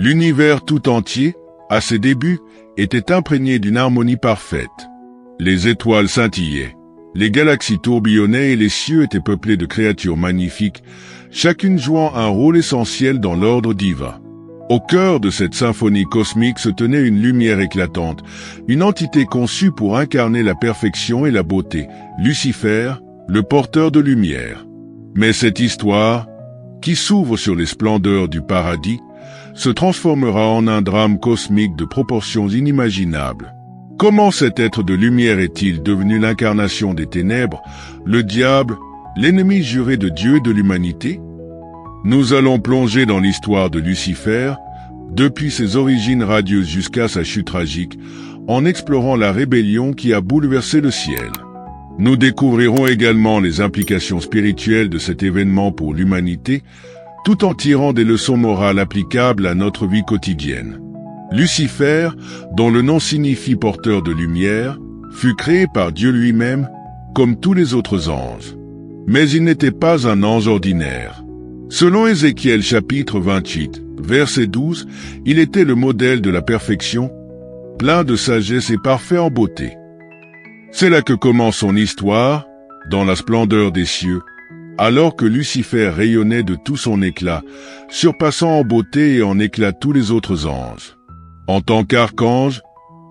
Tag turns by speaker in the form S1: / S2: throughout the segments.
S1: L'univers tout entier, à ses débuts, était imprégné d'une harmonie parfaite. Les étoiles scintillaient, les galaxies tourbillonnaient et les cieux étaient peuplés de créatures magnifiques, chacune jouant un rôle essentiel dans l'ordre divin. Au cœur de cette symphonie cosmique se tenait une lumière éclatante, une entité conçue pour incarner la perfection et la beauté, Lucifer, le porteur de lumière. Mais cette histoire, qui s'ouvre sur les splendeurs du paradis, se transformera en un drame cosmique de proportions inimaginables. Comment cet être de lumière est-il devenu l'incarnation des ténèbres, le diable, l'ennemi juré de Dieu et de l'humanité? Nous allons plonger dans l'histoire de Lucifer, depuis ses origines radieuses jusqu'à sa chute tragique, en explorant la rébellion qui a bouleversé le ciel. Nous découvrirons également les implications spirituelles de cet événement pour l'humanité, tout en tirant des leçons morales applicables à notre vie quotidienne. Lucifer, dont le nom signifie porteur de lumière, fut créé par Dieu lui-même, comme tous les autres anges. Mais il n'était pas un ange ordinaire. Selon Ézéchiel chapitre 28, verset 12, il était le modèle de la perfection, plein de sagesse et parfait en beauté. C'est là que commence son histoire, dans la splendeur des cieux, alors que Lucifer rayonnait de tout son éclat, surpassant en beauté et en éclat tous les autres anges. En tant qu'archange,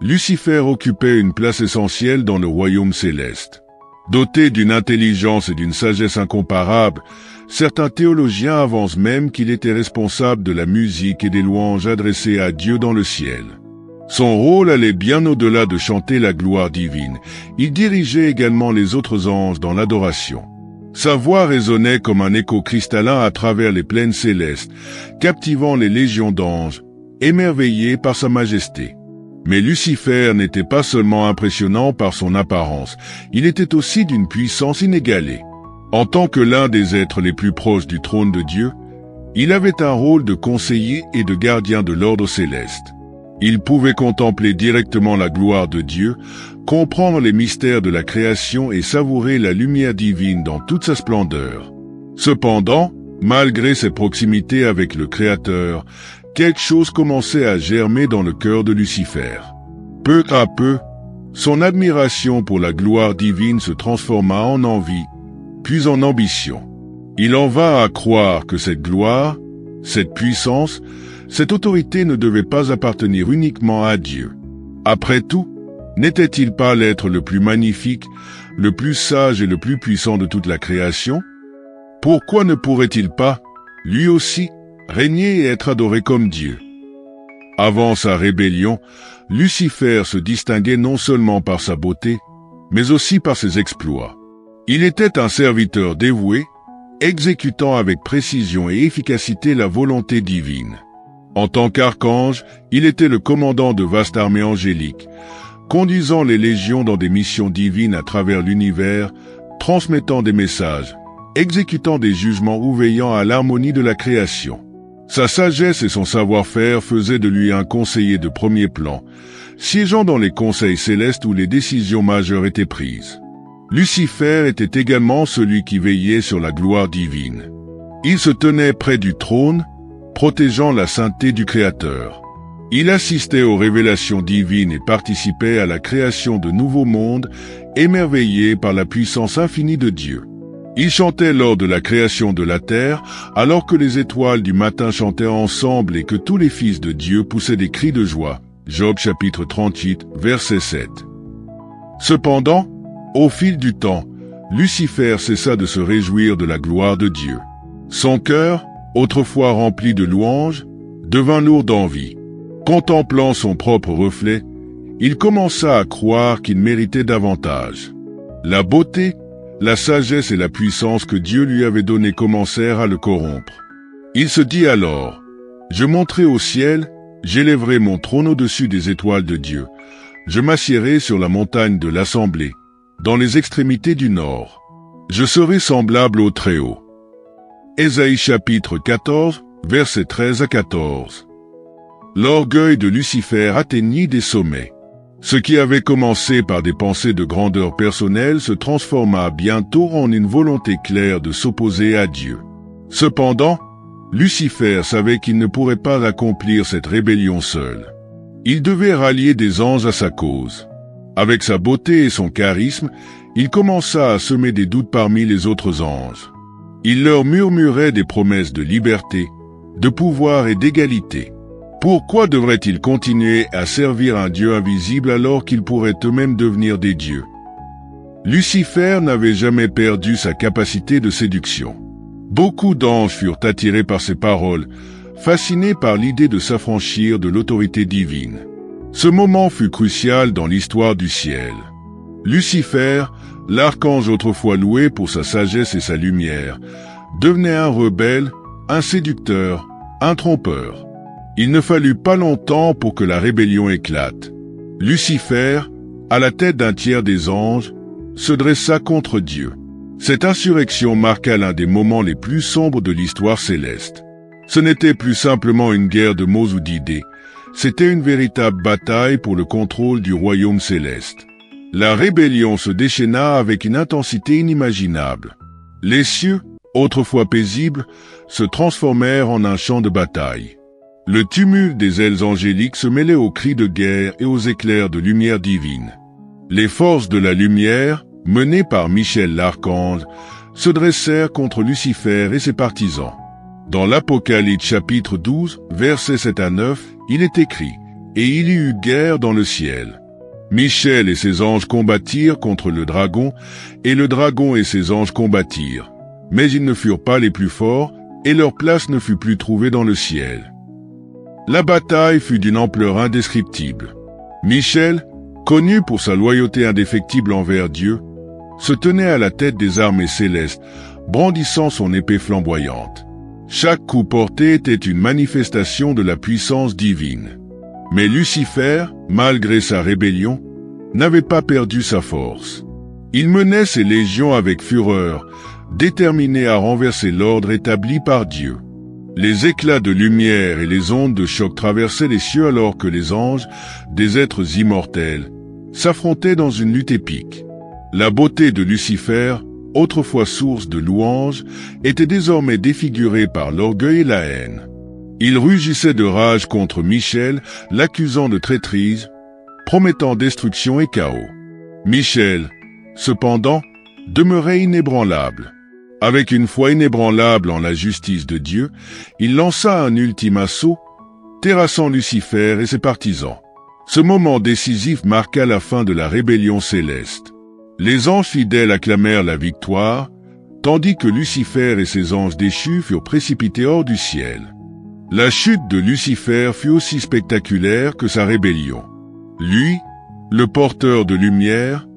S1: Lucifer occupait une place essentielle dans le royaume céleste. Doté d'une intelligence et d'une sagesse incomparables, certains théologiens avancent même qu'il était responsable de la musique et des louanges adressées à Dieu dans le ciel. Son rôle allait bien au-delà de chanter la gloire divine. Il dirigeait également les autres anges dans l'adoration. Sa voix résonnait comme un écho cristallin à travers les plaines célestes, captivant les légions d'anges, émerveillés par sa majesté. Mais Lucifer n'était pas seulement impressionnant par son apparence, il était aussi d'une puissance inégalée. En tant que l'un des êtres les plus proches du trône de Dieu, il avait un rôle de conseiller et de gardien de l'ordre céleste. Il pouvait contempler directement la gloire de Dieu, comprendre les mystères de la création et savourer la lumière divine dans toute sa splendeur. Cependant, malgré ses proximités avec le Créateur, quelque chose commençait à germer dans le cœur de Lucifer. Peu à peu, son admiration pour la gloire divine se transforma en envie, puis en ambition. Il en vint à croire que cette gloire, cette puissance, cette autorité ne devait pas appartenir uniquement à Dieu. Après tout, n'était-il pas l'être le plus magnifique, le plus sage et le plus puissant de toute la création? Pourquoi ne pourrait-il pas, lui aussi, régner et être adoré comme Dieu? Avant sa rébellion, Lucifer se distinguait non seulement par sa beauté, mais aussi par ses exploits. Il était un serviteur dévoué, exécutant avec précision et efficacité la volonté divine. En tant qu'archange, il était le commandant de vastes armées angéliques, conduisant les légions dans des missions divines à travers l'univers, transmettant des messages, exécutant des jugements ou veillant à l'harmonie de la création. Sa sagesse et son savoir-faire faisaient de lui un conseiller de premier plan, siégeant dans les conseils célestes où les décisions majeures étaient prises. Lucifer était également celui qui veillait sur la gloire divine. Il se tenait près du trône, protégeant la sainteté du Créateur. Il assistait aux révélations divines et participait à la création de nouveaux mondes, émerveillé par la puissance infinie de Dieu. Il chantait lors de la création de la terre, alors que les étoiles du matin chantaient ensemble et que tous les fils de Dieu poussaient des cris de joie. Job chapitre 38, verset 7. Cependant, au fil du temps, Lucifer cessa de se réjouir de la gloire de Dieu. Son cœur, autrefois rempli de louanges, devint lourd d'envie. Contemplant son propre reflet, il commença à croire qu'il méritait davantage. La beauté, la sagesse et la puissance que Dieu lui avait données commencèrent à le corrompre. Il se dit alors, « Je monterai au ciel, j'élèverai mon trône au-dessus des étoiles de Dieu. Je m'assiérai sur la montagne de l'Assemblée, dans les extrémités du nord. Je serai semblable au Très-Haut. » Ésaïe chapitre 14, versets 13 à 14. L'orgueil de Lucifer atteignit des sommets. Ce qui avait commencé par des pensées de grandeur personnelle se transforma bientôt en une volonté claire de s'opposer à Dieu. Cependant, Lucifer savait qu'il ne pourrait pas accomplir cette rébellion seul. Il devait rallier des anges à sa cause. Avec sa beauté et son charisme, il commença à semer des doutes parmi les autres anges. Il leur murmurait des promesses de liberté, de pouvoir et d'égalité. Pourquoi devraient-ils continuer à servir un Dieu invisible alors qu'ils pourraient eux-mêmes devenir des dieux? Lucifer n'avait jamais perdu sa capacité de séduction. Beaucoup d'anges furent attirés par ses paroles, fascinés par l'idée de s'affranchir de l'autorité divine. Ce moment fut crucial dans l'histoire du ciel. Lucifer, l'archange autrefois loué pour sa sagesse et sa lumière, devenait un rebelle, un séducteur, un trompeur. Il ne fallut pas longtemps pour que la rébellion éclate. Lucifer, à la tête d'un tiers des anges, se dressa contre Dieu. Cette insurrection marqua l'un des moments les plus sombres de l'histoire céleste. Ce n'était plus simplement une guerre de mots ou d'idées, c'était une véritable bataille pour le contrôle du royaume céleste. La rébellion se déchaîna avec une intensité inimaginable. Les cieux, autrefois paisibles, se transformèrent en un champ de bataille. Le tumulte des ailes angéliques se mêlait aux cris de guerre et aux éclairs de lumière divine. Les forces de la lumière, menées par Michel l'archange, se dressèrent contre Lucifer et ses partisans. Dans l'Apocalypse chapitre 12, versets 7 à 9, il est écrit « Et il y eut guerre dans le ciel. Michel et ses anges combattirent contre le dragon, et le dragon et ses anges combattirent. Mais ils ne furent pas les plus forts, et leur place ne fut plus trouvée dans le ciel. » La bataille fut d'une ampleur indescriptible. Michel, connu pour sa loyauté indéfectible envers Dieu, se tenait à la tête des armées célestes, brandissant son épée flamboyante. Chaque coup porté était une manifestation de la puissance divine. Mais Lucifer, malgré sa rébellion, n'avait pas perdu sa force. Il menait ses légions avec fureur, déterminé à renverser l'ordre établi par Dieu. Les éclats de lumière et les ondes de choc traversaient les cieux alors que les anges, des êtres immortels, s'affrontaient dans une lutte épique. La beauté de Lucifer, autrefois source de louanges, était désormais défigurée par l'orgueil et la haine. Il rugissait de rage contre Michel, l'accusant de traîtrise, promettant destruction et chaos. Michel, cependant, demeurait inébranlable. Avec une foi inébranlable en la justice de Dieu, il lança un ultime assaut, terrassant Lucifer et ses partisans. Ce moment décisif marqua la fin de la rébellion céleste. Les anges fidèles acclamèrent la victoire, tandis que Lucifer et ses anges déchus furent précipités hors du ciel. La chute de Lucifer fut aussi spectaculaire que sa rébellion. Lui, le porteur de lumière,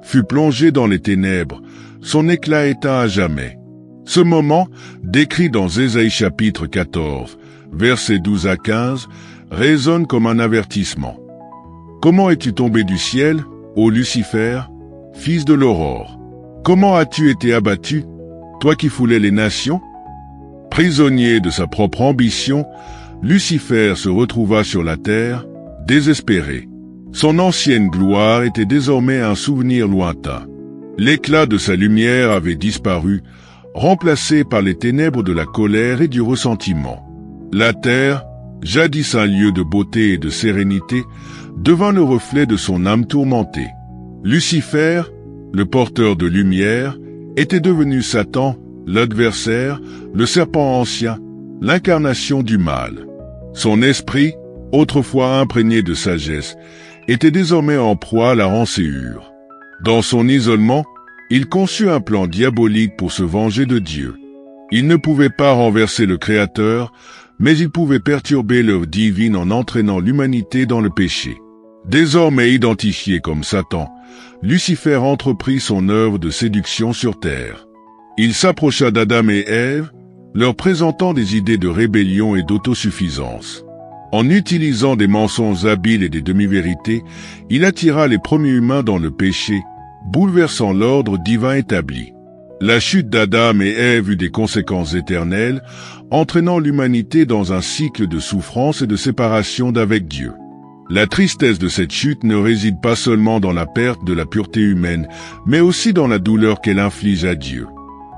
S1: fut plongé dans les ténèbres, son éclat éteint à jamais. Ce moment, décrit dans Ésaïe chapitre 14, versets 12 à 15, résonne comme un avertissement. Comment es-tu tombé du ciel, ô Lucifer, fils de l'aurore? Comment as-tu été abattu, toi qui foulais les nations? Prisonnier de sa propre ambition, Lucifer se retrouva sur la terre, désespéré. Son ancienne gloire était désormais un souvenir lointain. L'éclat de sa lumière avait disparu, remplacé par les ténèbres de la colère et du ressentiment. La terre, jadis un lieu de beauté et de sérénité, devint le reflet de son âme tourmentée. Lucifer, le porteur de lumière, était devenu Satan, l'adversaire, le serpent ancien, l'incarnation du mal. Son esprit, autrefois imprégné de sagesse, était désormais en proie à la rancéure. Dans son isolement, il conçut un plan diabolique pour se venger de Dieu. Il ne pouvait pas renverser le Créateur, mais il pouvait perturber l'œuvre divine en entraînant l'humanité dans le péché. Désormais identifié comme Satan, Lucifer entreprit son œuvre de séduction sur terre. Il s'approcha d'Adam et Ève, leur présentant des idées de rébellion et d'autosuffisance. En utilisant des mensonges habiles et des demi-vérités, il attira les premiers humains dans le péché, bouleversant l'ordre divin établi. La chute d'Adam et Ève eut des conséquences éternelles, entraînant l'humanité dans un cycle de souffrance et de séparation d'avec Dieu. La tristesse de cette chute ne réside pas seulement dans la perte de la pureté humaine, mais aussi dans la douleur qu'elle inflige à Dieu.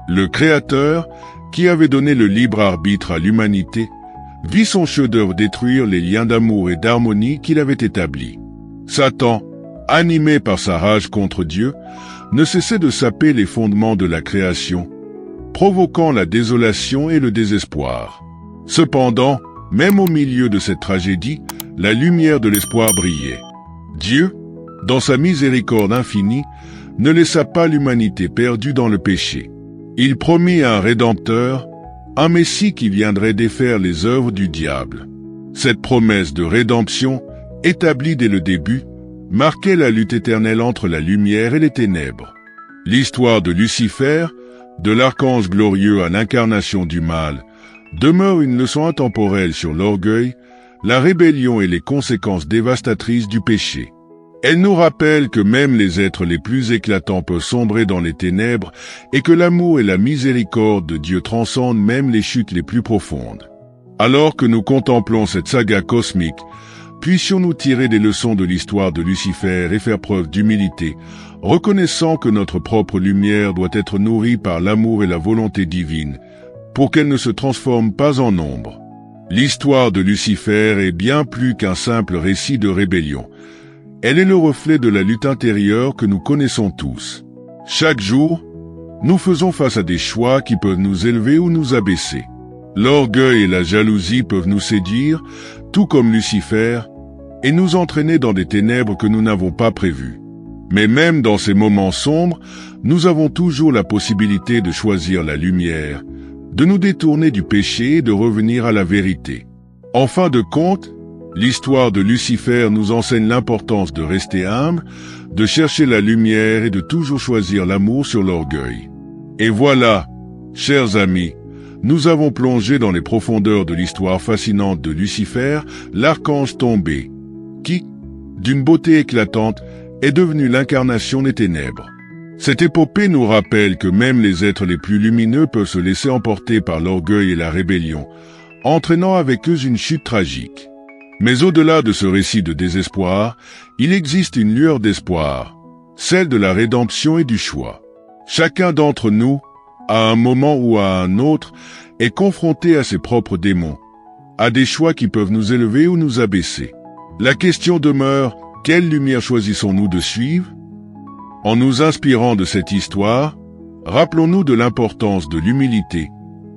S1: Le Créateur, qui avait donné le libre arbitre à l'humanité, vit son chef-d'œuvre détruire les liens d'amour et d'harmonie qu'il avait établis. Satan, animé par sa rage contre Dieu, ne cessait de saper les fondements de la création, provoquant la désolation et le désespoir. Cependant, même au milieu de cette tragédie, la lumière de l'espoir brillait. Dieu, dans sa miséricorde infinie, ne laissa pas l'humanité perdue dans le péché. Il promit un Rédempteur, un Messie qui viendrait défaire les œuvres du diable. Cette promesse de rédemption, établie dès le début, marquait la lutte éternelle entre la lumière et les ténèbres. L'histoire de Lucifer, de l'archange glorieux à l'incarnation du mal, demeure une leçon intemporelle sur l'orgueil, la rébellion et les conséquences dévastatrices du péché. Elle nous rappelle que même les êtres les plus éclatants peuvent sombrer dans les ténèbres et que l'amour et la miséricorde de Dieu transcendent même les chutes les plus profondes. Alors que nous contemplons cette saga cosmique, puissions-nous tirer des leçons de l'histoire de Lucifer et faire preuve d'humilité, reconnaissant que notre propre lumière doit être nourrie par l'amour et la volonté divine, pour qu'elle ne se transforme pas en ombre. L'histoire de Lucifer est bien plus qu'un simple récit de rébellion. Elle est le reflet de la lutte intérieure que nous connaissons tous. Chaque jour, nous faisons face à des choix qui peuvent nous élever ou nous abaisser. L'orgueil et la jalousie peuvent nous séduire, tout comme Lucifer, et nous entraîner dans des ténèbres que nous n'avons pas prévues. Mais même dans ces moments sombres, nous avons toujours la possibilité de choisir la lumière, de nous détourner du péché et de revenir à la vérité. En fin de compte, l'histoire de Lucifer nous enseigne l'importance de rester humble, de chercher la lumière et de toujours choisir l'amour sur l'orgueil. Et voilà, chers amis, nous avons plongé dans les profondeurs de l'histoire fascinante de Lucifer, l'archange tombé, qui, d'une beauté éclatante, est devenu l'incarnation des ténèbres. Cette épopée nous rappelle que même les êtres les plus lumineux peuvent se laisser emporter par l'orgueil et la rébellion, entraînant avec eux une chute tragique. Mais au-delà de ce récit de désespoir, il existe une lueur d'espoir, celle de la rédemption et du choix. Chacun d'entre nous, à un moment ou à un autre, est confronté à ses propres démons, à des choix qui peuvent nous élever ou nous abaisser. La question demeure, quelle lumière choisissons-nous de suivre? En nous inspirant de cette histoire, rappelons-nous de l'importance de l'humilité,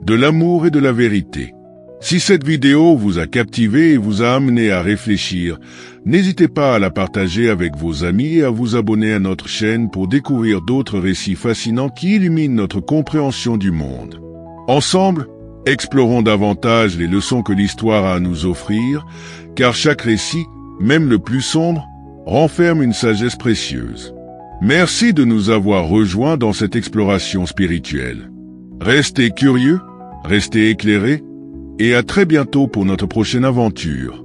S1: de l'amour et de la vérité. Si cette vidéo vous a captivé et vous a amené à réfléchir, n'hésitez pas à la partager avec vos amis et à vous abonner à notre chaîne pour découvrir d'autres récits fascinants qui illuminent notre compréhension du monde. Ensemble, explorons davantage les leçons que l'histoire a à nous offrir, car chaque récit, même le plus sombre, renferme une sagesse précieuse. Merci de nous avoir rejoints dans cette exploration spirituelle. Restez curieux, restez éclairés, et à très bientôt pour notre prochaine aventure.